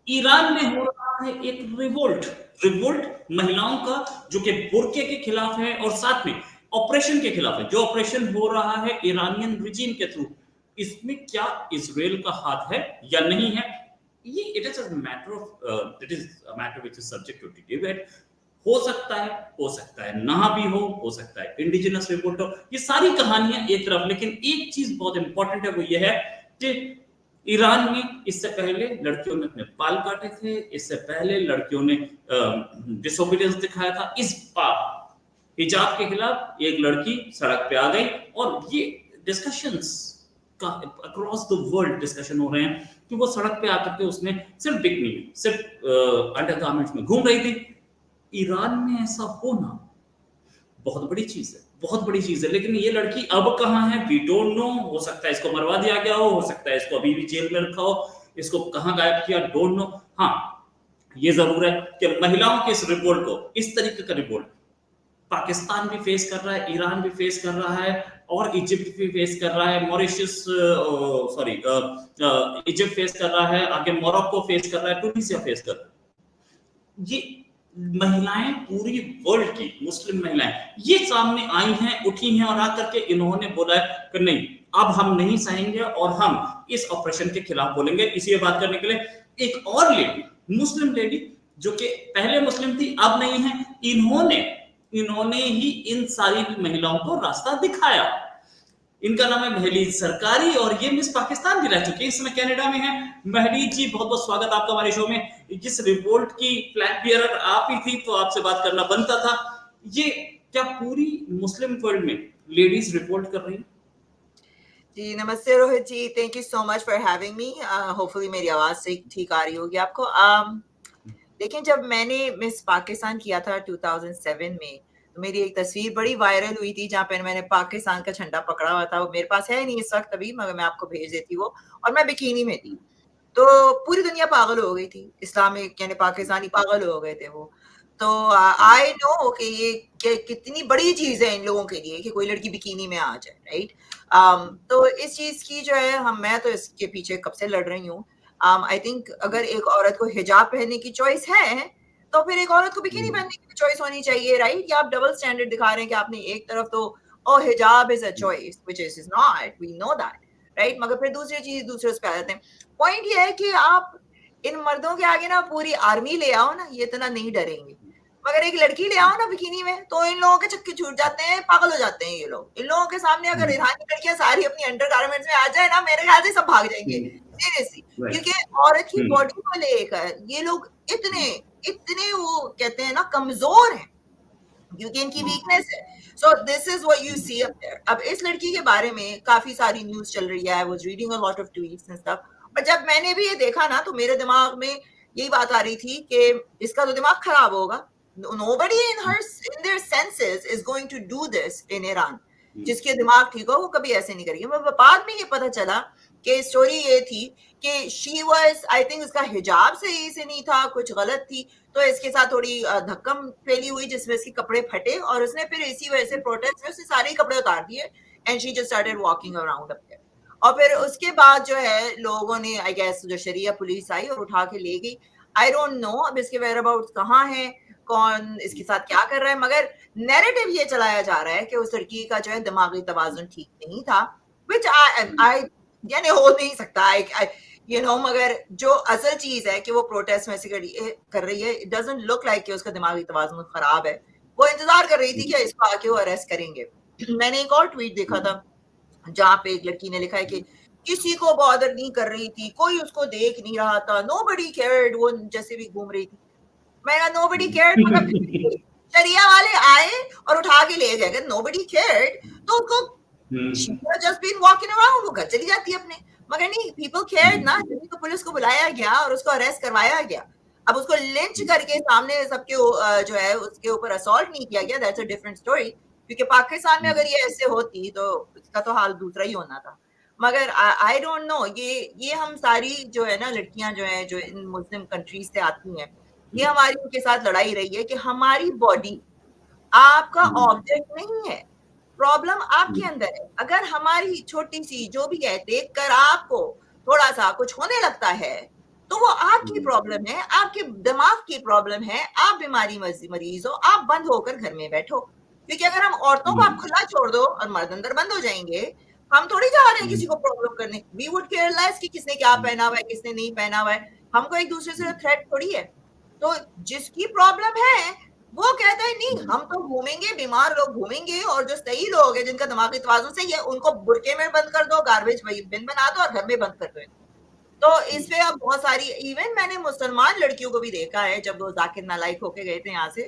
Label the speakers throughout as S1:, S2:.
S1: Iran में हो रहा है एक रिवोल्ट, रिवोल्ट महिलाओं का, जो कि बुर्के के खिलाफ है और साथ में ऑपरेशन के खिलाफ है, जो ऑपरेशन हो रहा है ईरानियन रिजीम के थ्रू। इसमें क्या इसराइल का हाथ है या नहीं है, ये it is a matter of it is a matter which is subject to debate. हो सकता है ना भी हो सकता है इंडिजिनस रिवोल्ट हो, ये सारी कहानियां एक तरफ, लेकिन एक चीज बहुत इंपॉर्टेंट है, वो ये है कि ईरान में इससे पहले लड़कियों ने अपने बाल काटे थे, इससे पहले लड़कियों ने डिसोबीडियंस दिखाया था। इस बार हिजाब के खिलाफ एक लड़की सड़क पे आ गई, और ये डिस्कशंस का अक्रॉस द वर्ल्ड डिस्कशन हो रहे हैं कि वो सड़क पे आकर के उसने सिर्फ बिकनी में, सिर्फ अंडर गारमेंट्स में घूम रही थी। ईरान में ऐसा होना बहुत बड़ी चीज है, बहुत बड़ी चीज है। लेकिन ये लड़की अब कहाँ है, वी डोंट नो। हो सकता है इसको मरवा दिया गया हो सकता है इसको अभी भी जेल में रखा हो, इसको कहाँ गायब किया, डोंट नो। हाँ, ये जरूर है कि महिलाओं के इस रिवोल्ट को, इस तरीके का रिवोल्ट पाकिस्तान भी फेस कर रहा है, ईरान भी फेस कर रहा है, और इजिप्ट भी फेस कर रहा है, मॉरिशस सॉरी इजिप्ट फेस कर रहा है, आगे मोरक्को फेस कर रहा है, ट्यूनीसिया फेस कर रहा है। ये महिलाएं पूरी वर्ल्ड की मुस्लिम महिलाएं ये सामने आई हैं, उठी हैं, और आकर के इन्होंने बोला है कि नहीं, अब हम नहीं सहेंगे और हम इस ऑपरेशन के खिलाफ बोलेंगे। इसी बात करने के लिए एक और लेडी, मुस्लिम लेडी, जो कि पहले मुस्लिम थी अब नहीं है, इन्होंने इन्होंने ही इन सारी महिलाओं को रास्ता दिखाया। इनका नाम है महलीज सरकारी, और ये मिस पाकिस्तान भी रह चुकी है, इस समय कनाडा में है। महलीज जी, बहुत बहुत स्वागत आपका हमारे शो में। जिस रिवोल्ट की फ्लैग बियरर आप ही थी, तो आपसे बात करना बनता था। ये क्या पूरी मुस्लिम वर्ल्ड में लेडीज रिवोल्ट कर रही हैं?
S2: जी नमस्ते Rohit ji, thank you so much for having me. Hopefully मेरी आवाज से ठीक आ रही होगी आपको। देखिए, जब मैंने मिस पाकिस्तान किया था 2007 में, तो मेरी एक तस्वीर बड़ी वायरल हुई थी जहाँ पे मैंने पाकिस्तान का झंडा पकड़ा हुआ था। वो मेरे पास है नहीं इस वक्त अभी, मगर मैं आपको भेज देती वो। और मैं बिकिनी में थी, तो पूरी दुनिया पागल हो गई थी, इस्लामिक यानी पाकिस्तानी पागल हो गए थे वो। तो आई नो कि ये कितनी बड़ी चीज है इन लोगों के लिए कि कोई लड़की बिकिनी में आ जाए, राइट। तो इस चीज की जो है, हम मैं तो इसके पीछे कब से लड़ रही हूँ। आई थिंक अगर एक औरत को हिजाब पहनने की चॉइस है, तो फिर एक औरत को बिकिनी पहनने की चॉइस होनी चाहिए, राइट। या आप डबल स्टैंडर्ड दिखा रहे हैं कि आपने एक तरफ तो ओ हिजाब is a choice which is not, we know that, right. मगर फिर दूसरी चीज दूसरे उस पे आ जाते हैं। पॉइंट ये है कि आप इन मर्दों के आगे ना पूरी आर्मी ले आओ ना, ये इतना नहीं डरेंगे। मगर एक लड़की ले आओ ना बिकिनी में, तो इन लोगों के चक्के छूट जाते हैं, पागल हो जाते हैं ये लोग। इन लोगों के सामने अगर ईरानी लड़कियां सारी अपनी अंडर गारमेंट्स में आ जाए ना, मेरे ख्याल से सब भाग जाएंगे, सीरियसली। क्योंकि औरत की बॉडी को लेकर ये लोग इतने इतने वो कहते हैं ना कमजोर हैं, क्योंकि इनकी वीकनेस है। So this is what you see up there. अब इस लड़की के बारे में काफी सारी न्यूज चल रही है, I was reading a lot of tweets and stuff. पर जब मैंने भी ये देखा ना, तो मेरे दिमाग में यही बात आ रही थी कि इसका तो दिमाग खराब होगा। Nobody in their senses is going to do this in Iran। जिसके दिमाग ठीक हो वो कभी ऐसे नहीं करेगी। मगर बाद में ये पता चला कि स्टोरी ये थी कि शी वाज, आई थिंक उसका हिजाब सही से नहीं था, कुछ गलत थी, तो इसके साथ थोड़ी धक्कम फैली हुई जिसमें इसके कपड़े फटे, और उसने फिर इसी वजह से प्रोटेस्ट में उसने सारे कपड़े उतार दिए, and she just started walking around up there. और फिर उसके बाद जो है लोगों ने, आई गेस जो शरिया पुलिस आई और उठा के ले गई। आई डोंट नो अब इसके वेयर अबाउट कहाँ है, कौन इसके साथ क्या कर रहा है। मगर नैरेटिव ये चलाया जा रहा है कि उस लड़की का जो है दिमागी तवाजुन ठीक नहीं था, विच आई यानी हो नहीं सकता, मगर जो असल चीज है कि वो प्रोटेस्ट में से कर रही है, इट डजंट लुक लाइक कि उसका दिमागी तवाजुन खराब है। वो इंतजार कर रही थी कि इसको आके वो अरेस्ट करेंगे। मैंने एक और ट्वीट देखा था जहाँ पे एक लड़की ने लिखा है कि किसी को बॉदर नहीं कर रही थी, कोई उसको देख नहीं रहा था, नोबडी केयर्ड, वो जैसे भी घूम रही थी। मैं कहा नोबडी केयर्ड, मगर शरिया वाले आए और उठा के ले गए। अगर नोबडी केयर्ड तो उसको जस्ट बीन वॉकिंग अराउंड, वो घर चली जाती अपने। मगर नहीं, पीपल केयर्ड ना, तो पुलिस को बुलाया गया और उसको अरेस्ट करवाया गया। अब उसको लिंच करके सामने सबके जो है उसके ऊपर असॉल्ट नहीं किया गया, दैट्स अ डिफरेंट स्टोरी। क्योंकि पाकिस्तान में अगर ये ऐसे होती तो इसका तो हाल दूसरा ही होना था। मगर आई डोंट नो, ये हम सारी जो है ना लड़कियां जो है जो इन मुस्लिम कंट्रीज से आती हैं, ये हमारी उनके साथ लड़ाई रही है कि हमारी बॉडी आपका ऑब्जेक्ट नहीं है, प्रॉब्लम आपके अंदर है। अगर हमारी छोटी सी जो भी है देखकर आपको थोड़ा सा कुछ होने लगता है, तो तो वो आपकी प्रॉब्लम है, आपके दिमाग की प्रॉब्लम है, आप बीमारी मरीज हो, आप बंद होकर घर में बैठो। क्योंकि अगर हम औरतों को आप खुला छोड़ दो और मर्द अंदर बंद हो जाएंगे, हम थोड़ी जा रहे हैं किसी को प्रॉब्लम करने। वी वुड केयर लेस कि किसने क्या पहना हुआ है, किसने नहीं पहना हुआ है। हमको एक दूसरे से थ्रेट थोड़ी है। तो जिसकी प्रॉब्लम है वो कहता है नहीं, हम तो घूमेंगे, बीमार लोग घूमेंगे, और जो सही लोग हैं जिनका दिमागी तवाज़ुन सही है, उनको बुरके में बंद कर दो, गार्बेज बिन बना दो और घर में बंद कर दो। तो इस पे अब बहुत सारी, इवन मैंने मुसलमान लड़कियों को भी देखा है जब वो जाकिर नालायक होके गए थे यहाँ से,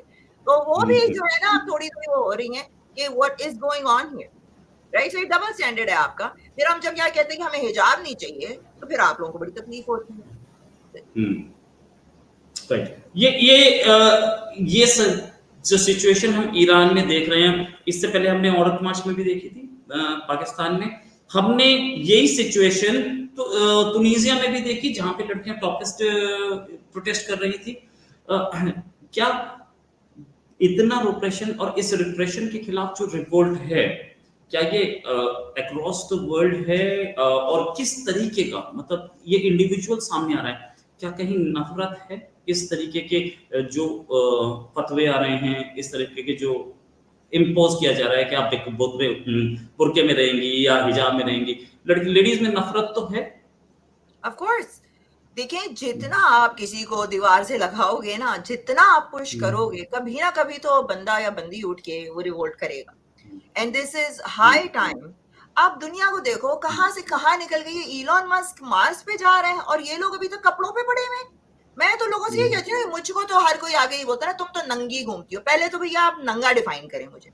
S2: तो वो भी जो है ना अब थोड़ी थोड़ी वो हो रही हैं कि what is going on here, right? So double standard है आपका। फिर हम जब यहाँ कहते हैं कि हमें हिजाब नहीं चाहिए, तो फिर आप लोगों को बड़ी तकलीफ होती है।
S1: राइट। ये जो सिचुएशन हम ईरान में देख रहे हैं, इससे पहले हमने औरत मार्च में भी देखी थी पाकिस्तान में। हमने यही सिचुएशन तो तुनीजिया में भी देखी, जहां पे लड़कियां टॉपिस्ट प्रोटेस्ट कर रही थी। क्या इतना रिप्रेशन, और इस रिप्रेशन के खिलाफ जो रिवोल्ट है, क्या ये अक्रॉस द वर्ल्ड है? और किस तरीके का, मतलब ये इंडिविजुअल सामने आ रहा है, क्या कहीं नफरत है इस तरीके के जो फतवे आ रहे हैं, इस तरीके के जो इम्पोज किया जा रहा है कि आप देखो बुरके में रहेंगी या हिजाब में रहेंगी, लड़की लेडीज में नफरत तो है।
S2: ऑफ कोर्स, देखिए जितना आप किसी को दीवार से लगाओगे ना, जितना आप पुश करोगे, कभी ना कभी तो बंदा या बंदी उठ के वो रिवोल्ट करेगा। And this is high time. आप दुनिया को देखो कहां से कहां निकल गई है। इलॉन मस्क मार्स पे जा रहे हैं और ये लोग अभी तक कपड़ों पे पड़े हुए हैं। मैं तो लोगों से ये कहती हूँ, मुझको तो हर कोई आगे ही बोलता है तुम तो नंगी घूमती हो। पहले तो भैया आप नंगा डिफाइन करें मुझे,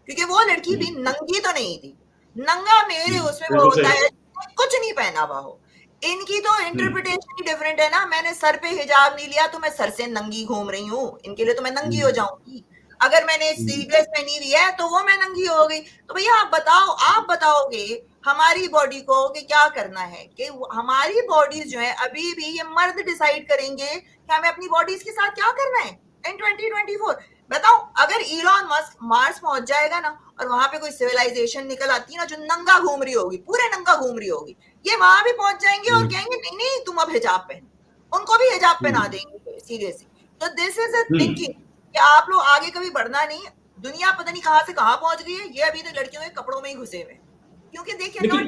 S2: क्योंकि वो लड़की भी नंगी तो नहीं थी। नंगा मेरे उसमें वो होता है कुछ नहीं पहना हुआ हो। इनकी तो इंटरप्रिटेशन ही डिफरेंट है ना। मैंने सर पे हिजाब नहीं लिया तो मैं सर से नंगी घूम रही हूँ, इनके लिए तो मैं नंगी हो जाऊंगी। अगर मैंने स्लीवलेस पहनी हुई है तो वो मैं नंगी हो गई। तो भैया आप बताओ, आप बताओगे हमारी बॉडी को कि क्या करना है? कि हमारी बॉडीज जो है अभी भी ये मर्द डिसाइड करेंगे कि हमें अपनी बॉडीज के साथ क्या करना है इन 2024। बताओ, अगर इलॉन मस्क मार्स पहुंच जाएगा ना और वहां पे कोई सिविलाइजेशन निकल आती है ना जो नंगा घूम रही होगी, पूरे नंगा घूम रही होगी, ये वहां भी पहुंच जाएंगे और कहेंगे नहीं नहीं तुम अब हिजाब पहनो। उनको भी हिजाब पहना देंगे सीरियसली। तो दिस इज अ थिंकिंग कि आप लोग आगे कभी बढ़ना नहीं। दुनिया पता नहीं कहां से कहां पहुंच गई है, ये अभी तक लड़कियों के कपड़ों में ही घुसे हुए। क्योंकि देखिए नॉट,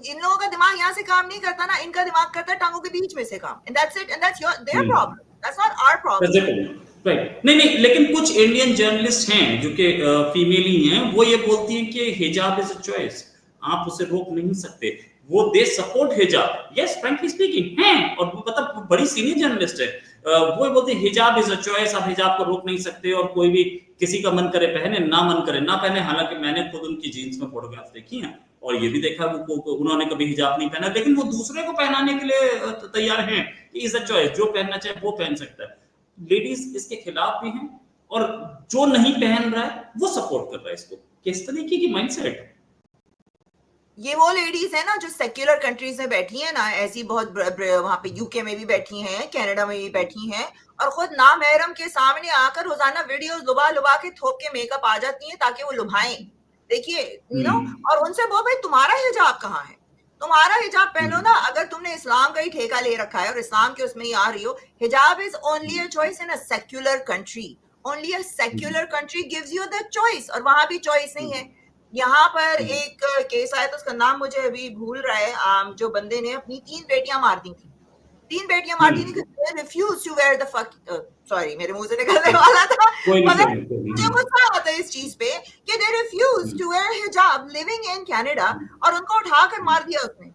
S2: इन लोगों का दिमाग यहाँ से काम नहीं करता ना, इनका दिमाग करता है टांगों के बीच में से काम। And that's it, and that's their problem, that's not our problem.
S1: Right. नहीं नहीं, लेकिन कुछ इंडियन जर्नलिस्ट हैं जो कि फीमेल ही हैं, वो ये बोलती हैं कि हिजाब इज अ चॉइस, आप उसे रोक नहीं सकते। वो दे सपोर्ट हिजाब, यस फ्रैंकली स्पीकिंग हैं, और वो मतलब बड़ी सीनियर जर्नलिस्ट है। वो बोलते हैं हिजाब इज अ चॉइस, आप हिजाब को रोक नहीं सकते, और कोई भी किसी का मन करे पहने, ना मन करे ना पहने। हालांकि मैंने खुद उनकी जीन्स में फोटोग्राफ देखी हैं और ये भी देखा वो उन्होंने कभी हिजाब नहीं पहना, लेकिन वो दूसरे को पहनाने के लिए तैयार हैं। इज अ चॉइस, जो पहनना चाहे वो पहन सकता है। लेडीज इसके खिलाफ भी हैं, और जो नहीं पहन रहा है वो सपोर्ट कर रहा है इसको। किस तरीके की माइंडसेट?
S2: ये वो लेडीज है ना जो सेक्युलर कंट्रीज में बैठी है ना, ऐसी बहुत वहां पे यूके में भी बैठी हैं, कनाडा में भी बैठी हैं, और खुद नामहरम के सामने आकर रोजाना वीडियोस लुबा लुबा के थोप के मेकअप आ जाती हैं ताकि वो लुभाएं। देखिए यू नो, और उनसे वो भाई तुम्हारा हिजाब कहाँ है? तुम्हारा हिजाब पहनो ना। अगर तुमने इस्लाम का ही ठेका ले रखा है और इस्लाम के उसमें ही आ रही हो, हिजाब is only a choice in a secular country. Only a secular country gives you the choice, और वहां भी चॉइस नहीं है। यहाँ पर एक केस आया था, उसका नाम मुझे अभी भूल रहा है, जो बंदे ने अपनी 3 बेटियां मार दी थी। 3 बेटियां मार दी थी, refuse to wear the fuck, sorry मेरे मुंह से निकलने वाला था, मगर मुझे गुस्सा आता है इस चीज पे कि दे रिफ्यूज टू वेयर हिजाब लिविंग इन कनाडा, और उनको उठाकर मार दिया उसने।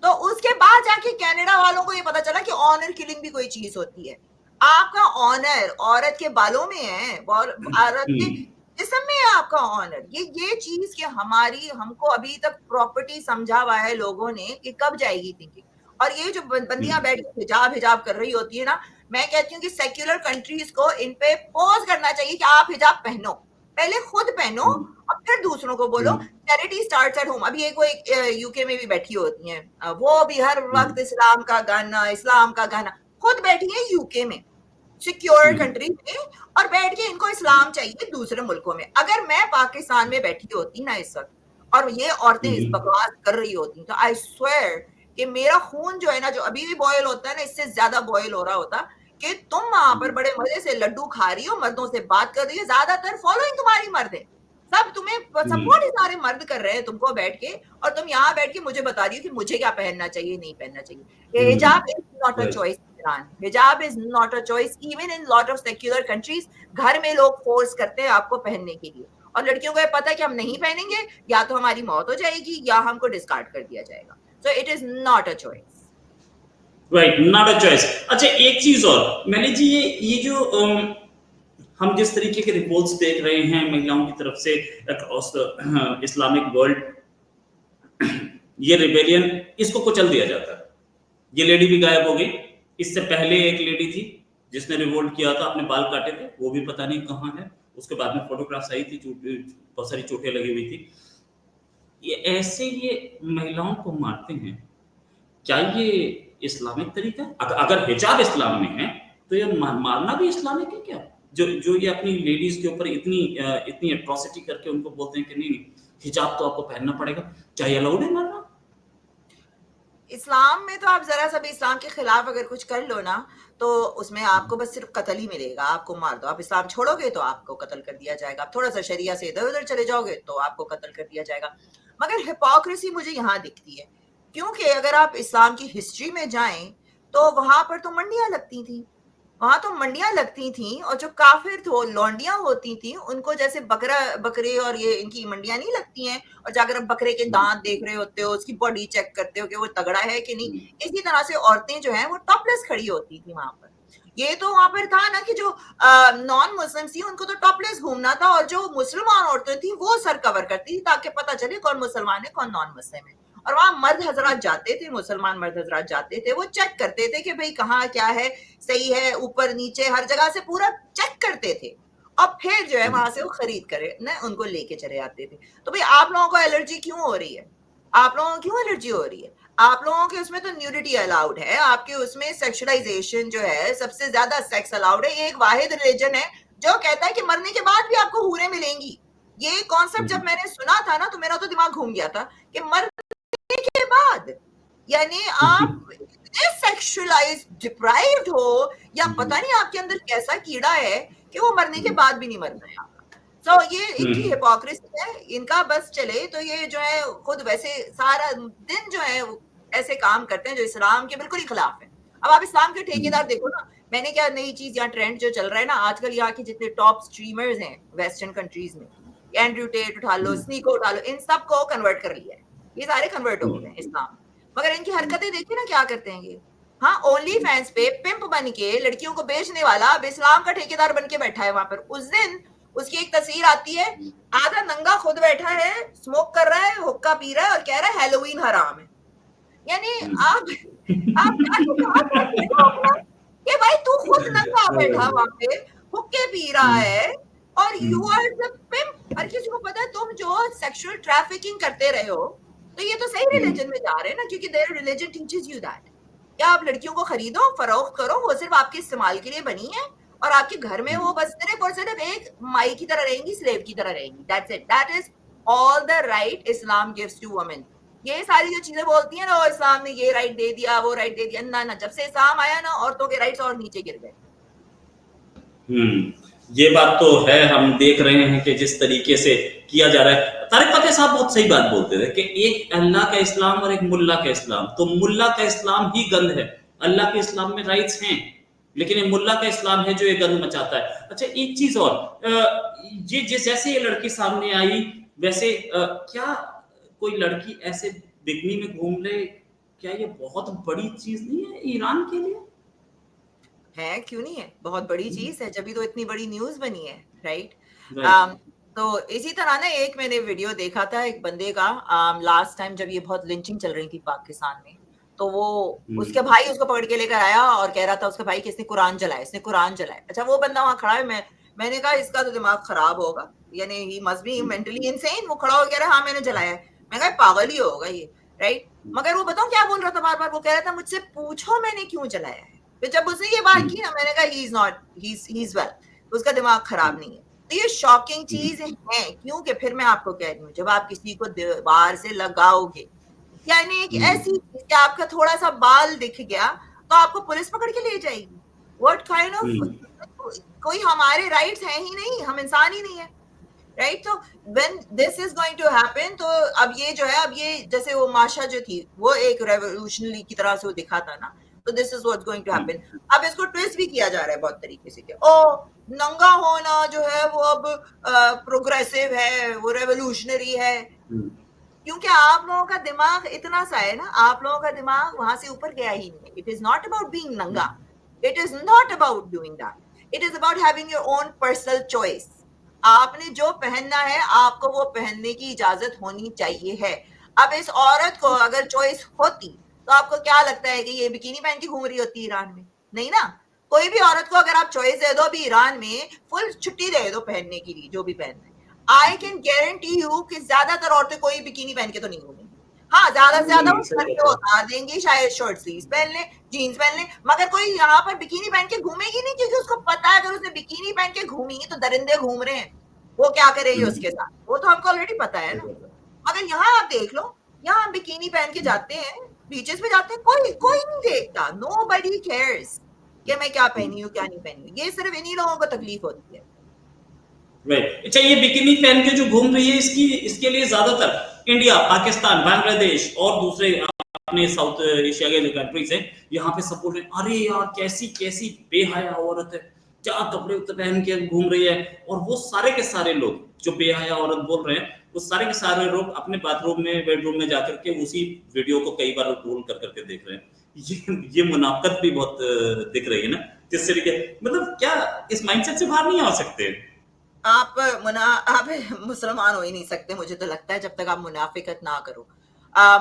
S2: तो उसके बाद जाके कनाडा वालों को ये पता चला कि ऑनर किलिंग भी कोई चीज होती है। आपका ऑनर औरत के बालों में है, और औरत के जिस्म में है आपका ऑनर। ये चीज कि हमारी, हमको अभी तक प्रॉपर्टी समझा हुआ है लोगों ने कि कब जाएगी थिंकिंग। और ये जो बंदियां बैठ के हिजाब हिजाब कर रही होती है ना, मैं कहती हूँ कि सेक्युलर कंट्रीज को इन पे पोज करना चाहिए कि आप हिजाब पहनो, पहले खुद पहनो और फिर दूसरों को बोलो। Charity starts at home. अभी एक यूके में भी बैठी होती हैं, वो भी हर वक्त इस्लाम का गाना, इस्लाम का गाना। खुद बैठी है यूके में, सिक्योर कंट्री में, और बैठ के इनको इस्लाम चाहिए दूसरे मुल्कों में। अगर मैं पाकिस्तान में बैठी होती ना इस वक्त और ये औरतें इस बकवास कर रही होती, तो आई स्वेयर कि मेरा खून जो है ना, जो अभी भी बॉयल होता है ना, इससे ज्यादा बॉयल हो रहा होता कि तुम वहां पर बड़े मजे से लड्डू खा रही हो, मर्दों से बात कर रही हो, ज्यादातर फॉलोइंग तुम्हारी मर्द है, सब तुम्हें सपोर्ट ही सारे मर्द कर रहे हैं तुमको बैठ के, और तुम यहाँ बैठ के मुझे बता रही हो कि मुझे क्या पहनना चाहिए, नहीं पहनना चाहिए। Hijab is not a
S1: right
S2: choice. Hijab is not a choice even in lot of secular countries. घर में लोग फोर्स करते हैं आपको पहनने के लिए, और लड़कियों को ये पता है कि हम नहीं पहनेंगे या तो हमारी मौत हो जाएगी या हमको डिस्कार्ड कर दिया जाएगा। So it is not a choice.
S1: Right, not a choice. अच्छा, एक चीज और मैंने जी, ये जो हम जिस तरीके के रिपोर्ट्स देख रहे हैं महिलाओं की तरफ से अक्रॉस द इस्लामिक वर्ल्ड, ये रिबेलियन, इसको कुचल दिया जाता है। ये लेडी भी गायब हो गई। इससे पहले एक लेडी थी जिसने रिवोल्ट किया था, अपने बाल काटे थे, वो भी पता नहीं कहाँ है। उसके बाद में फोटोग्राफ्स आई थी, बहुत सारी चोटें लगी हुई थी। ये ऐसे ये महिलाओं को मारते हैं, क्या ये इस्लामिक तरीका है? अगर हिजाब इस्लाम में है तो ये मारना भी इस्लामिक है क्या? जो जो ये अपनी लेडीज के ऊपर इतनी एट्रोसिटी करके उनको बोलते हैं कि नहीं हिजाब तो आपको पहनना पड़ेगा, क्या ये अलाउड है मारना?
S2: इस्लाम में तो आप जरा सा भी इस्लाम के खिलाफ अगर कुछ कर लो ना, तो उसमें आपको बस सिर्फ कत्ल ही मिलेगा, आपको मार दो। आप इस्लाम छोड़ोगे तो आपको कत्ल कर दिया जाएगा, आप थोड़ा सा शरिया से इधर उधर चले जाओगे तो आपको कत्ल कर दिया जाएगा। मगर हिपोक्रेसी मुझे यहाँ दिखती है, क्योंकि अगर आप इस्लाम की हिस्ट्री में जाएं तो वहां पर तो मंडियां लगती थी, वहां तो मंडियां लगती थी, और जो काफिर तो लौंडियां होती थी उनको जैसे बकरा बकरे और ये इनकी मंडियां नहीं लगती हैं, और जाकर आप बकरे के दांत देख रहे होते हो, उसकी बॉडी चेक करते हो कि वो तगड़ा है कि नहीं, इसी तरह से औरतें जो हैं वो टॉपलेस खड़ी होती थी वहां पर। ये तो वहां पर था ना कि जो नॉन मुस्लिम थी उनको तो टॉपलेस घूमना था, और जो मुसलमान औरतें थी वो सर कवर करती थी ताकि पता चले कौन मुसलमान है कौन नॉन मुस्लिम है। और वहां मर्द हजरात जाते थे, मुसलमान मर्द हजरात जाते थे, वो चेक करते थे कि भाई कहाँ क्या है, सही है, ऊपर नीचे हर जगह से पूरा चेक करते थे, और फिर जो है वहां से वो खरीद करे ना उनको लेके चले आते थे। तो भाई आप लोगों को एलर्जी क्यों हो रही है? आप लोगों को क्यों एलर्जी हो रही है? आप लोगों के उसमें तो न्यूडिटी अलाउड है, आपके उसमें सेक्सुअलाइजेशन जो है, सबसे ज्यादा सेक्स अलाउड है। एक वाहिद रिलीजन है जो कहता है कि मरने के बाद भी आपको हूरें मिलेंगी। ये कॉन्सेप्ट जब मैंने सुना था ना तो मेरा तो दिमाग घूम गया था कि मरने के बाद, यानी आप इतने सेक्सुअलाइज डिप्राइव्ड हो, या पता नहीं आपके अंदर कैसा कीड़ा है कि वो मरने के बाद भी नहीं मरना है। तो ये इनकी हिपोक्रेसी है, इनका बस चले तो ये जो है खुद वैसे सारा दिन जो है ऐसे काम करते हैं जो इस्लाम के बिल्कुल ही खिलाफ है। अब आप इस्लाम के ठेकेदार देखो ना, मैंने क्या नई चीज यहाँ ट्रेंड जो चल रहा है ना आजकल, यहाँ के जितने टॉप स्ट्रीमर्स हैं वेस्टर्न कंट्रीज में, एंड्रयू टेट उठा लो, स्नीको उठा लो, इन सबको कन्वर्ट कर लिया है, ये सारे कन्वर्ट हो गए हैं इस्लाम। मगर इनकी हरकतें देखिए ना क्या करते हैं ये। हाँ, ओनली फैंस पे पिंप बन के लड़कियों को बेचने वाला अब इस्लाम का ठेकेदार बन के बैठा है वहां पर। उस दिन उसकी एक तस्वीर आती है, आधा नंगा खुद बैठा है, स्मोक कर रहा है, हुक्का पी रहा है और कह रहा है हैलोवीन हराम है। यानी आप जाके कहा करते हो अपना कि भाई तू खुद नंगा बैठा वहां पे, हुक्के पी रहा है, और यू आर द पिंप। हर किसी को पता है तुम जो सेक्सुअल ट्रैफिकिंग करते रहे हो, तो ये तो सही रिलीजन में जा रहे हैं ना, क्योंकि their religion teaches you that क्या आप लड़कियों को खरीदो, फरोख्त करो, वो सिर्फ आपके इस्तेमाल के लिए बनी है, और आपके घर में वो बस सिर्फ और सिर्फ एक माई की तरह रहेंगी, स्लेव की तरह रहेंगी। That's it, that is all the right Islam gives to women. ये सारी जो चीजें बोलती है ना, इस्लाम ने ये राइट दे दिया, वो राइट दे दिया, ना ना, जब से इस्लाम आया ना औरतों के राइट्स और नीचे गिर गए।
S1: ये बात तो है, हम देख रहे हैं कि जिस तरीके से किया जा रहा है। तारिक फतेह साहब बहुत सही बात बोलते थे कि एक अल्लाह का इस्लाम और एक मुल्ला का इस्लाम। तो मुल्ला का इस्लाम ही गंद है, अल्लाह के इस्लाम में राइट्स हैं, लेकिन ये मुल्ला का इस्लाम है जो ये गंद मचाता है। अच्छा, एक चीज और, ये जैसे ये लड़की सामने आई वैसे क्या कोई लड़की ऐसे बिकनी में घूम ले, क्या ये बहुत बड़ी चीज नहीं है ईरान के लिए?
S2: है, क्यों नहीं है, बहुत बड़ी चीज है, जब तो इतनी बड़ी न्यूज बनी है, राइट।
S1: राइट।
S2: तो इसी तरह ना एक मैंने वीडियो देखा था एक बंदे का, लास्ट टाइम जब ये बहुत लिंचिंग चल रही थी पाकिस्तान में, तो वो उसके भाई उसको पकड़ के लेकर आया और कह रहा था उसका भाई कि इसने कुरान जलाया, इसने कुरान जलाया। अच्छा, वो बंदा वहां खड़ा है, मैंने कहा इसका तो दिमाग खराब होगा, यानी he must be mentally insane. वो खड़ा हो कह रहा है हाँ मैंने जलाया है। मैं कहा पागल ही होगा ये, राइट। मगर वो बताऊं क्या बोल रहा था बार बार, वो कह रहा था मुझसे पूछो मैंने क्यों जलाया है। तो जब उसने ये बात की ना, मैंने कहा he is not, he is well, उसका दिमाग खराब नहीं है। तो ये शॉकिंग चीज है, क्योंकि फिर मैं आपको कह रही हूँ जब आप किसी को दीवार से लगाओगे यानी कि ऐसी चीज कि आपका थोड़ा सा बाल दिख गया तो आपको पुलिस पकड़ के ले जाएगी। व्हाट काइंड ऑफ, कोई हमारे राइट्स हैं ही नहीं, हम इंसान ही नहीं है, राइट? तो when this is going to happen, तो अब ये जो है, अब ये जैसे वो माशा जो थी वो एक रेवोल्यूशनरी की तरह से वो दिखा था ना, तो this is what's going to happen. अब इसको ट्विस्ट भी किया जा रहा है बहुत तरीके से कि ओ नंगा होना जो है वो अब प्रोग्रेसिव है, वो रेवोल्यूशनरी है, क्योंकि आप लोगों का दिमाग इतना सा है ना, आप लोगों का दिमाग वहां से ऊपर गया ही नहीं। It is not about being नंगा, it is not about doing that, it is about having your own personal choice. आपने जो पहनना है आपको वो पहनने की इजाजत होनी चाहिए है। अब इस औरत को अगर चॉइस होती तो आपको क्या लगता है कि ये बिकिनी पहन के घूम रही होती ईरान में? नहीं ना। कोई भी औरत को अगर आप चॉइस दे दो अभी ईरान में, फुल छुट्टी दे दो पहनने के लिए जो भी पहनना है, आई कैन गारंटी यू कि ज्यादातर औरतें कोई बिकिनी पहन के तो नहीं घूमेंगी। हाँ, ज्यादा से ज्यादा वो सर पे उतार देंगी, शायद शॉर्ट स्लीव्स पहन ले, जीन्स पहन ले, मगर कोई यहाँ पर बिकिनी पहन के घूमेगी नहीं, क्योंकि उसको पता है अगर उसने बिकिनी पहन के घूमी तो दरिंदे घूम रहे हैं, वो क्या करेगी उसके साथ, वो तो हमको ऑलरेडी पता है ना। मगर यहाँ आप देख लो, यहाँ हम बिकिनी पहन के जाते हैं, बीचेस पे जाते हैं, कोई कोई नहीं देखता, नोबडी केयर्स कि मैं क्या पहनी हूँ क्या नहीं पहनी हूँ। ये सिर्फ इन्हीं लोगों को तकलीफ होती है।
S1: राइट। अच्छा, ये बिकिनी पहन के जो घूम रही है, इसके लिए ज्यादातर इंडिया, पाकिस्तान, बांग्लादेश और दूसरे अपने साउथ एशिया के जो कंट्रीज हैं, यहाँ पे सपोर्ट है। अरे यार, कैसी कैसी बेहया औरत है, क्या कपड़े पहन के घूम रही है। और वो सारे के सारे लोग जो बेहया औरत बोल रहे हैं, वो सारे के सारे लोग अपने बाथरूम में, बेडरूम में जाकर के उसी वीडियो को कई बार रोल कर करके देख रहे हैं। ये मुनाफकत भी बहुत दिख रही है ना, जिस तरीके, मतलब क्या इस माइंडसेट से बाहर नहीं आ सकते?
S2: आप मुसलमान हो ही नहीं सकते मुझे तो लगता है, जब तक आप मुनाफिकत ना करो।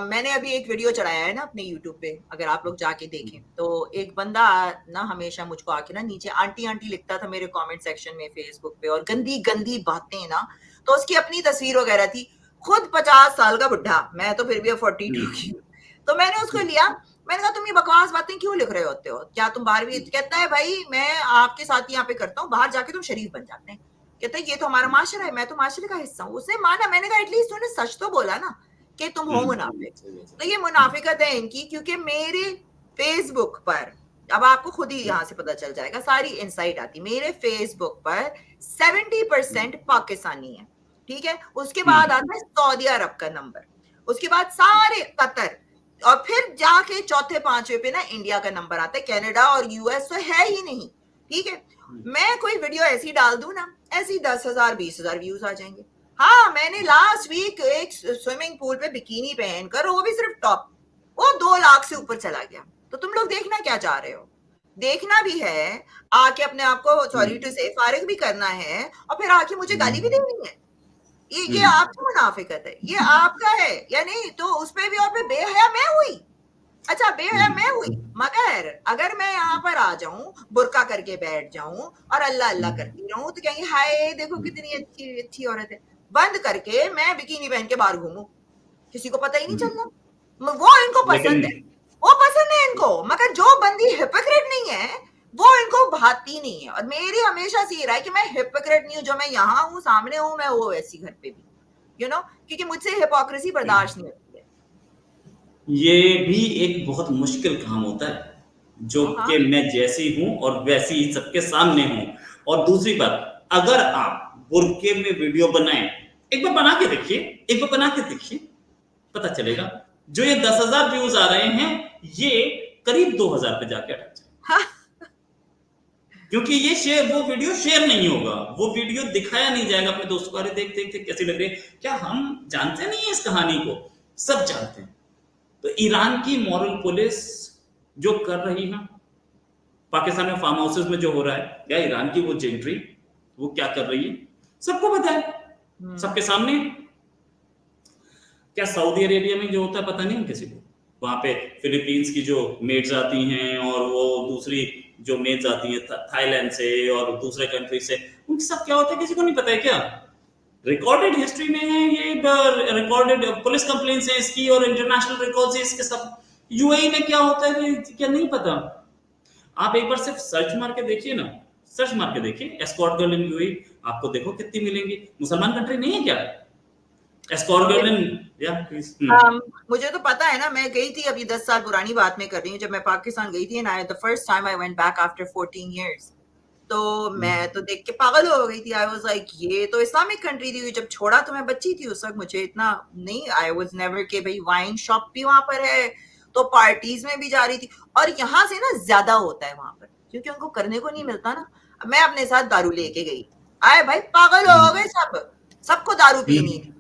S2: मैंने अभी एक वीडियो चढ़ाया है ना अपने यूट्यूब पे, अगर आप लोग जाके देखें तो एक बंदा ना हमेशा मुझको आके ना नीचे आंटी आंटी लिखता था मेरे कमेंट सेक्शन में फेसबुक पे, और गंदी गंदी बातें ना, तो उसकी अपनी तस्वीर वगैरह थी, खुद 50 साल का बुढ़ा, मैं तो फिर भी 42 की हूँ। तो मैंने उसको लिया, मैंने कहा तुम ये बकवास बातें क्यों लिख रहे होते हो, क्या तुम बाहर भी? कहता है भाई मैं आपके साथ यहाँ पे करता हूँ, बाहर जाके तुम शरीफ बन जाते हैं। कहता है ये तो हमारा माशरा है, मैं तो माशरे का हिस्सा हूँ। उसने माना, मैंने कहा एटलीस्ट तूने सच तो बोला ना कि तुम हो मुनाफिक। तो ये मुनाफिकत है इनकी, क्योंकि मेरे फेसबुक पर, अब आपको खुद ही यहाँ से पता चल जाएगा, सारी इंसाइट आती, मेरे फेसबुक पर 70% पाकिस्तानी है, ठीक है। उसके बाद आता है सऊदी अरब का नंबर, उसके बाद सारे कतर, और फिर जाके चौथे पांचवे पे ना इंडिया का नंबर आता है, कनाडा और यूएस तो है ही नहीं, ठीक है। मैं कोई वीडियो ऐसी डाल दूं ना, ऐसी 10,000 20,000 व्यूज आ जाएंगे। हाँ, मैंने लास्ट वीक एक स्विमिंग पूल पे बिकिनी पहनकर, वो भी सिर्फ टॉप, वो 2 लाख से ऊपर चला गया। तो तुम लोग देखना क्या चाह रहे हो? देखना भी है, आके अपने आप को सॉरी टू से फारिग भी करना है, और फिर आके मुझे गाली भी देनी है। ये आपकी मुनाफिकत है, ये आपका है या नहीं? तो उस पे भी और पे बेहया मैं हुई, अच्छा बेहया मैं हुई, मगर अगर मैं यहाँ पर आ जाऊं, बुरका करके बैठ जाऊं और अल्लाह अल्लाह करती रहूं, तो कहेंगे हाय देखो कितनी अच्छी अच्छी औरत है। बंद करके मैं बिकिनी पहन के बाहर घूमूं, किसी को पता ही नहीं चलना। वो इनको पसंद है, वो पसंद है इनको, मगर जो बंदी हिपोक्रेट नहीं है वो इनको भाती नहीं है। और मेरी हमेशा से ये रहा है कि मैं हिपोक्रेट नहीं हूं, जो मैं यहाँ हूँ सामने हूँ, मैं वो वैसी घर पे भी, यू नो, क्योंकि मुझसे हिपोक्रेसी बर्दाश्त नहीं होती है।
S1: ये भी एक बहुत मुश्किल काम होता है, जो
S2: हाँ
S1: कि मैं जैसी हूं और वैसी ही सबके सामने हूं। और दूसरी बात, अगर आप बुर्के में वीडियो बनाएं, एक बार बना के देखिए, एक बार बना के देखिए, पता चलेगा। जो ये 10,000 व्यूज आ रहे हैं, ये करीब 2,000 पे जाके अटक जाए, क्योंकि ये शेयर, वो वीडियो शेयर नहीं होगा, वो वीडियो दिखाया नहीं जाएगा अपने दोस्तों को, अरे देख देख देख कैसी लग रही है। क्या हम जानते नहीं है इस कहानी को? सब जानते हैं। तो ईरान की मॉरल पुलिस जो कर रही है, पाकिस्तान में फार्म हाउसेस में जो हो रहा है, या ईरान की वो जेंट्री वो क्या कर रही है, सबको पता है, सबके सामने। क्या सऊदी अरेबिया में जो होता है पता नहीं किसी को? वहां पे फिलीपींस की जो मेड्स आती हैं, और वो दूसरी जो मेड्स आती हैं थाईलैंड से और दूसरे कंट्री से, उनके सब क्या होता है किसी को नहीं पता है क्या? रिकॉर्डेड हिस्ट्री में है ये, रिकॉर्डेड पुलिस कंप्लेंट्स है इसकी, और इंटरनेशनल रिकॉर्ड्स है इसके सब। यूएई में क्या होता है क्या नहीं पता? आप एक बार सिर्फ सर्च मार के देखिए ना, सर्च मार के देखिए एस्कॉर्ट गर्ल इन यूएई, आपको देखो कितनी मिलेंगी। मुसलमान कंट्री नहीं है क्या एस्कॉर्ट गर्ल इन या प्लीज।
S2: मुझे तो पता है ना, मैं गई थी, अभी 10 साल पुरानी बात मैं कर रही हूँ, जब मैं पाकिस्तान गई थी, and the first time I went back after 14 years, तो मैं तो देख के पागल हो गई थी। आई वाज लाइक ये तो इस्लामिक कंट्री थी। जब छोड़ा तो मैं बच्ची थी उस वक्त, मुझे इतना नहीं, आई वाज नेवर के भाई वाइन शॉप भी वहां पर है, तो पार्टीज में भी जा रही थी। और यहाँ से ना ज्यादा होता है वहां पर, क्योंकि उनको करने को नहीं मिलता ना। मैं अपने साथ दारू लेके गई, आए भाई पागल हो गए सब, सबको दारू पीनी थी,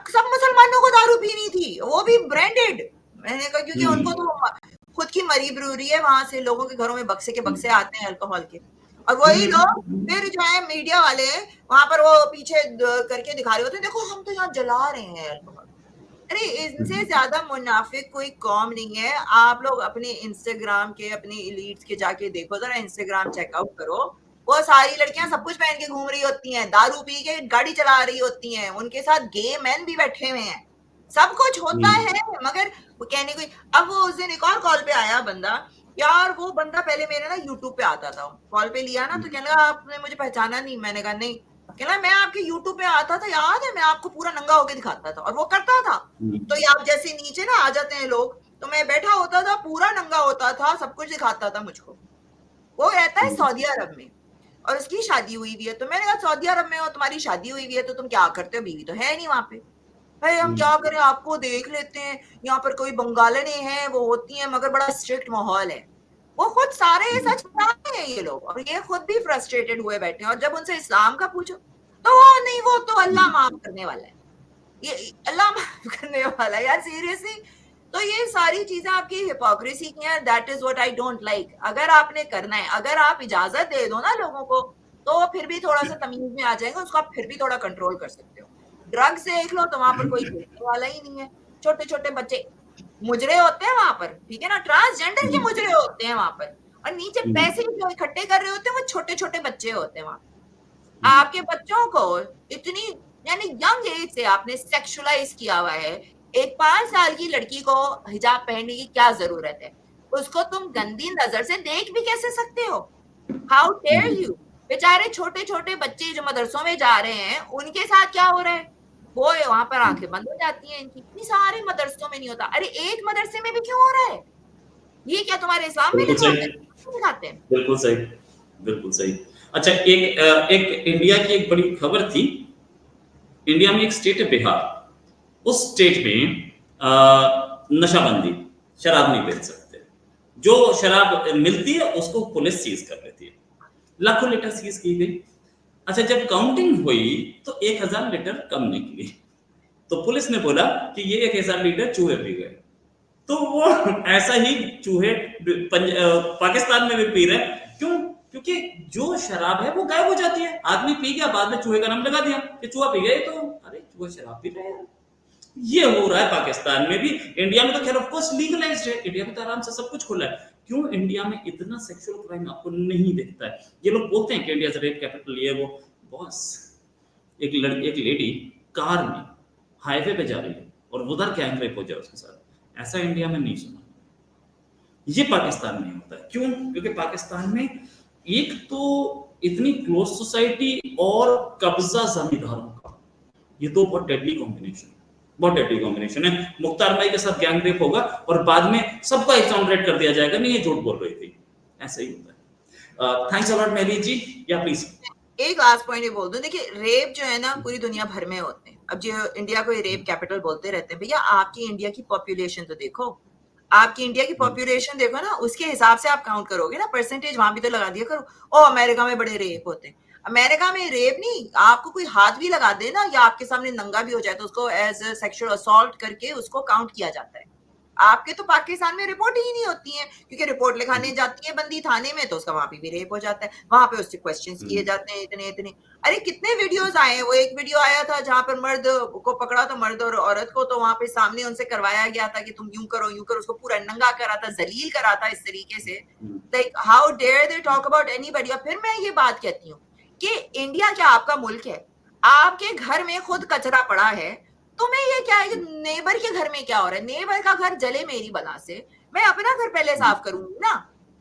S2: सब मुसलमानों को दारू पीनी थी, वो भी ब्रांडेड। मैंने कहा क्योंकि उनको तो खुद की मरी ब्रूरी है, वहां से लोगों के घरों में बक्से के बक्से आते हैं अल्कोहल के, और वही लोग फिर जो है मीडिया वाले वहां पर वो पीछे करके दिखा रहे होते हैं, देखो हम तो यहाँ जला रहे हैं अल्कोहल। अरे इनसे ज्यादा मुनाफिक कोई कौम नहीं है। आप लोग अपने इंस्टाग्राम के, अपनी एलीट्स के जाके देखो जरा, इंस्टाग्राम चेकआउट करो, वो सारी लड़कियां सब कुछ पहन के घूम रही होती हैं, दारू पी के गाड़ी चला रही होती हैं, उनके साथ गे मैन भी बैठे हुए हैं, सब कुछ होता है। मगर वो कहने को अब वो उस दिन एक और कॉल पे आया बंदा, यार वो बंदा पहले मेरे ना यूट्यूब पे आता था, कॉल पे लिया ना, तो कहने लगा आपने मुझे पहचाना नहीं। मैंने कहा नहीं। कहना मैं आपके यूट्यूब पे आता था, याद है, मैं आपको पूरा नंगा होके दिखाता था, और वो करता था। तो ये आप जैसे नीचे ना आ जाते हैं लोग, तो मैं बैठा होता था, पूरा नंगा होता था, सब कुछ दिखाता था मुझको। वो रहता है सऊदी अरब में, और उसकी शादी हुई हुई है। तो मैंने कहा सऊदी अरब में हो, तुम्हारी शादी हुई हुई है, तो तुम क्या करते हो, बीवी तो है नहीं वहां पे। भाई हम क्या करें, आपको देख लेते हैं, यहाँ पर कोई बंगालने हैं, वो होती हैं, मगर बड़ा स्ट्रिक्ट माहौल है। वो खुद सारे ये सच बताते हैं ये लोग, और ये खुद भी फ्रस्ट्रेटेड हुए बैठे हैं। और जब उनसे इस्लाम का पूछो तो वो नहीं, वो तो अल्लाह माफ करने वाला है, ये अल्लाह माफ करने वाला है, यार सीरियसली। तो ये सारी चीजें आपकी हिपोक्रेसी की हैं, that is what I don't like. अगर आपने करना है, अगर आप इजाजत दे दो ना लोगों को, तो फिर भी थोड़ा सा तमीज में आ जाएगा, उसको आप फिर भी थोड़ा कंट्रोल कर सकते हो। ड्रग्स देख लो तो वहां पर कोई देखने वाला ही नहीं है, छोटे छोटे बच्चे मुजरे होते हैं वहां पर, ठीक है ना, ट्रांसजेंडर के मुजरे होते हैं वहां पर, और नीचे पैसे जो इकट्ठे कर रहे होते हैं वो छोटे छोटे बच्चे होते हैं वहां। आपके बच्चों को इतनी, यानी यंग एज से आपने सेक्सुअलाइज किया हुआ है। एक 5 साल की लड़की को हिजाब पहनने की क्या जरूरत है, उसको तुम गंदी नजर से देख भी कैसे सकते हो, हाउ डेयर यू। बेचारे छोटे छोटे बच्चे जो मदरसों में जा रहे हैं, उनके साथ क्या हो रहा है, वो वहां पर आंखें बंद हो जाती हैं इनकी। इतनी सारे मदरसों में नहीं होता, अरे एक मदरसे में भी क्यों हो रहा है, ये क्या तुम्हारे इस्लाम में
S1: बिल्कुल
S2: लिखा
S1: सही,
S2: होता है, दिखाते हैं।
S1: बिल्कुल सही, बिल्कुल सही। अच्छा, एक इंडिया की एक बड़ी खबर थी। इंडिया में एक स्टेट है बिहार, उस स्टेट में नशाबंदी, शराब नहीं बेच सकते, जो शराब मिलती है उसको पुलिस सीज कर लेती है, लाखों लीटर सीज की गई। अच्छा, जब काउंटिंग हुई तो 1000 लीटर कम निकली, तो पुलिस ने बोला कि ये 1000 लीटर चूहे पी गए। तो वो ऐसा ही चूहे पाकिस्तान में भी पी रहे हैं। क्यों? क्योंकि जो शराब है वो गायब हो जाती है, आदमी पी गया, बाद में चूहे का नाम लगा दिया कि चूहा पी गए, तो अरे चूहे शराब पी रहे हैं। ये हो रहा है पाकिस्तान में भी। इंडिया में तो खैर ऑफ कोर्स लीगलाइज्ड है, इंडिया में तो आराम से सब कुछ खुला है। क्यों इंडिया में इतना सेक्सुअल क्राइम आपको नहीं दिखता है? ये लोग बोलते हैं कि इंडिया रेप कैपिटल, ये वो। बॉस, एक लेडी कार में हाईवे पे जा रही है और उधर गैंग रेप हो जाए उसके साथ, ऐसा इंडिया में नहीं सुना। ये पाकिस्तान में होता है। क्यों? क्योंकि पाकिस्तान में एक तो इतनी क्लोज सोसाइटी और कब्जा जमींदारों का, ये तो बहुत डेडली कॉम्बिनेशन, बहुत डेडली कॉम्बिनेशन है। मुख्तार भाई के साथ गैंग रेप होगा और बाद में सबका एक्सोनरेट कर दिया जाएगा, नहीं ये झूठ बोल रही थी। ऐसा ही होता है। थैंक्स अ लॉट मेहली जी, या प्लीज।
S2: एक लास्ट पॉइंट ये बोल दूं, देखिए रेप जो है ना पूरी दुनिया भर में होते हैं। अब जो इंडिया को रेप कैपिटल बोलते रहते हैं, भैया आपकी इंडिया की पॉपुलेशन तो देखो, आपकी इंडिया की पॉपुलेशन देखो ना, उसके हिसाब से आप काउंट करोगे ना, परसेंटेज वहां भी तो लगा दिया करो। ओ अमेरिका में बड़े रेप होते हैं, अमेरिका में रेप नहीं, आपको कोई हाथ भी लगा दे ना, या आपके सामने नंगा भी हो जाए, तो उसको एज सेक्सुअल असॉल्ट करके उसको काउंट किया जाता है। आपके तो पाकिस्तान में रिपोर्ट ही नहीं होती है, क्योंकि रिपोर्ट लिखाने जाती है बंदी थाने में, तो उसका वहां पे भी रेप हो जाता है, वहां पे उससे क्वेश्चंस किए जाते हैं इतने इतने। अरे कितने वीडियोस आए हैं, वो एक वीडियो आया था जहां पर मर्द को पकड़ा, तो मर्द और औरत को, तो वहां पे सामने उनसे करवाया गया था कि तुम यूं करो यूं करो, उसको पूरा नंगा करा था, जलील करा था इस तरीके से। Like how dare they talk about anybody. और फिर मैं ये बात कहती हूँ कि इंडिया क्या आपका मुल्क है? आपके घर में खुद कचरा पड़ा है, तुम्हें ये क्या है कि नेबर के घर में क्या हो रहा है, नेबर का घर जले मेरी बला से, मैं अपना घर पहले साफ करूंगी ना।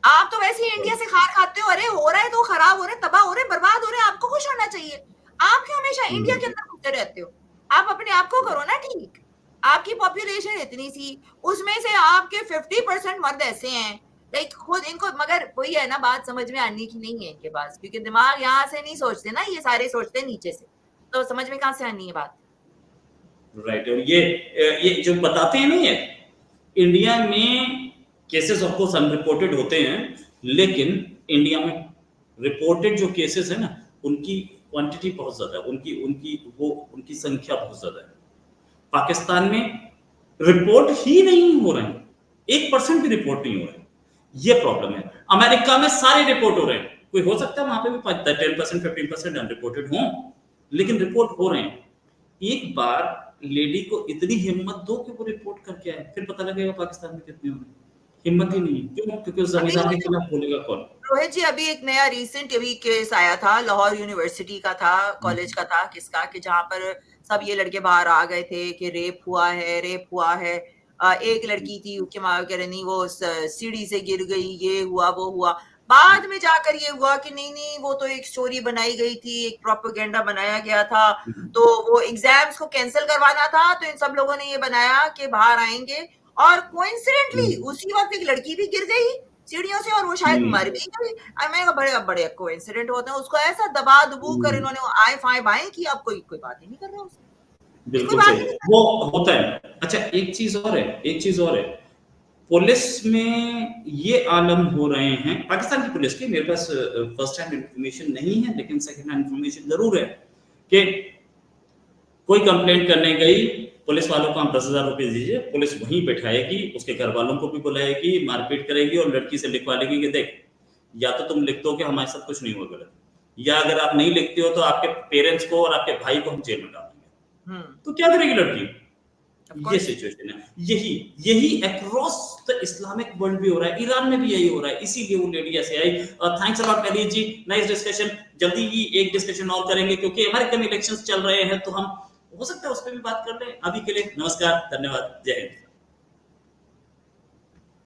S2: आप तो वैसे ही इंडिया से खार खाते हो, अरे हो रहा है तो खराब हो रहे, तबाह हो रहे, बर्बाद हो रहे, आपको खुश होना चाहिए। आप क्यों हमेशा इंडिया के अंदर घुसते रहते हो? आप अपने आप को करो ना ठीक। आपकी पॉपुलेशन इतनी सी, उसमें से आपके 50% मर्द ऐसे हैं, लाइक खुद इनको, मगर वही है ना, बात समझ में आने की नहीं है इनके पास, क्योंकि दिमाग यहाँ से नहीं सोचते ना, ये सारे सोचते हैं नीचे से, तो समझ में कहाँ से आनी है बात।
S1: राइट। और ये जो बताते हैं नहीं है, इंडिया में केसेस ऑफ कोर्स अनरिपोर्टेड होते हैं, लेकिन इंडिया में रिपोर्टेड जो केसेस है ना, उनकी क्वांटिटी बहुत ज्यादा है, उनकी संख्या बहुत ज्यादा है। पाकिस्तान में रिपोर्ट ही नहीं हो रहे हैं, 1% भी रिपोर्ट नहीं हो रहे हैं, ये प्रॉब्लम है। अमेरिका में सारे रिपोर्ट हो रहे हैं, कोई हो सकता है वहां पे भी 10% 15% अनरिपोर्टेड हों, लेकिन रिपोर्ट हो रहे हैं। एक बार लेडी को इतनी हिम्मत दो कि वो रिपोर्ट करके आए, फिर पता लगेगा पाकिस्तान में कितने हो रहे हैं। हिम्मत ही नहीं, क्यों? क्योंकि उस
S2: अभी
S1: जमींदार
S2: वो
S1: के
S2: जो
S1: खिलाफ बोलेगा कौन?
S2: रोहित जी, अभी एक नया रिसेंट अभी केस आया था, लाहौर यूनिवर्सिटी का था, कॉलेज का था, किसका, कि जहाँ पर सब ये लड़के बाहर आ गए थे कि रेप हुआ है, रेप हुआ है। एक लड़की थी, उसके माँ कह रहे नहीं वो सीढ़ी से गिर गई, ये हुआ वो हुआ। बाद में जाकर ये हुआ कि नहीं नहीं, वो तो एक स्टोरी बनाई गई थी, एक प्रोपेगेंडा बनाया गया था, तो वो एग्जाम्स को कैंसिल करवाना था, तो इन सब लोगों ने ये बनाया कि बाहर आएंगे, और कोइंसिडेंटली उसी वक्त एक लड़की भी गिर गई सीढ़ियों से, और वो शायद मर भी गई। मैंने कहा बड़े बड़े कोइंसिडेंट होते हैं, उसको ऐसा दबा दुबू कर इन्होंने आए फाए बाएं की, अब कोई कोई बात ही नहीं कर रहा उससे, कोई
S1: बिल्कुल
S2: बात ही
S1: सही,
S2: नहीं कर
S1: वो होता है। अच्छा, एक चीज और है, पुलिस में ये आलम हो रहे हैं, पाकिस्तान की पुलिस की, मेरे पास फर्स्ट हैंड इंफॉर्मेशन नहीं है, लेकिन सेकंड हैंड इंफॉर्मेशन जरूर है कि कोई कंप्लेंट करने गई, पुलिस वालों को हम 10,000 रुपए दीजिए, पुलिस वहीं बैठाएगी, उसके घर वालों को भी बुलाएगी, मारपीट करेगी और लड़की से लिखवा लेगी कि देख, या तो तुम लिख दो कि हमारे साथ कुछ नहीं हुआ गलत, या अगर आप नहीं लिखते हो तो आपके पेरेंट्स को और आपके भाई को हम जेल में डालेंगे। तो क्या करेगी लड़की? ये सिचुएशन है। यही अक्रॉस द इस्लामिक वर्ल्ड भी हो रहा है, ईरान में भी यही हो रहा है, इसीलिए वो लेडी ऐसे आई। Thanks a lot Ellie ji, nice discussion. जल्दी ही एक डिस्कशन और करेंगे, क्योंकि अमेरिकन इलेक्शंस चल रहे हैं, तो हम हो सकता है उस पर भी बात कर लें। अभी के लिए नमस्कार, धन्यवाद, जय हिंद।